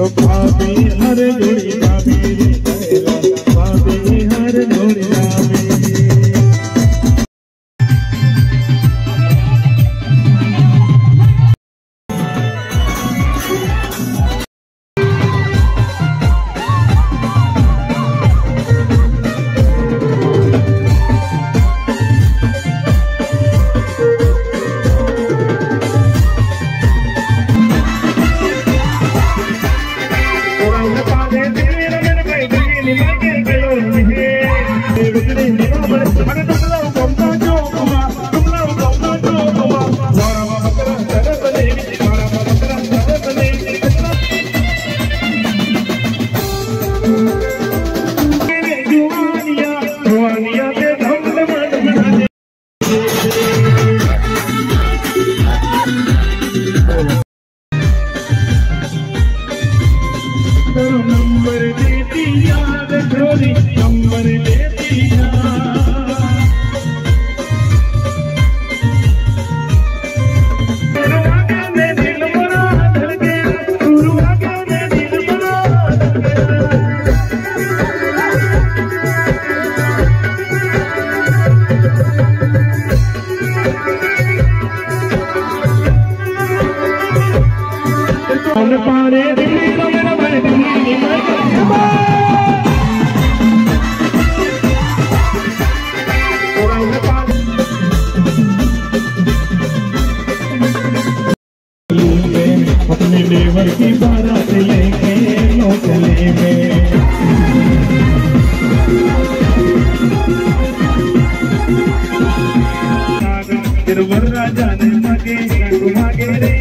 तो भाभी हर जोड़ी भाभी रे पहला भाभी हर जोड़ी भाभी नंबर देती याद छोरी नंबर देती पारे दिल्ली का मेरा भाई दिल्ली अपने लेवर की बारात लेके लो चले गए गिरवर राजा ने मांगे मांगे रे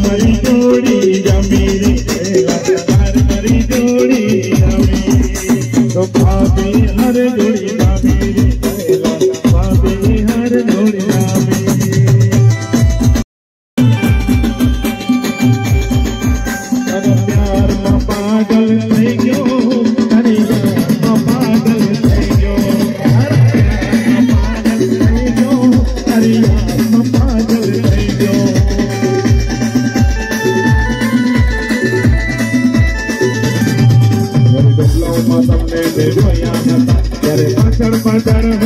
हरी जोड़ी जमीरी हरी जोड़ी जमीरी तो भाभी हर जोड़ी भाभी रे पहला भाभी हर जोड़ी भाभी प्यार में पागल થઈ ગયો હરી માં પાગલ થઈ ગયો હરી માં પાગલ થઈ ગયો હરી માં પાગલ થઈ ગયો તમને જોયા હતા ત્યારે પાછળ પાછળ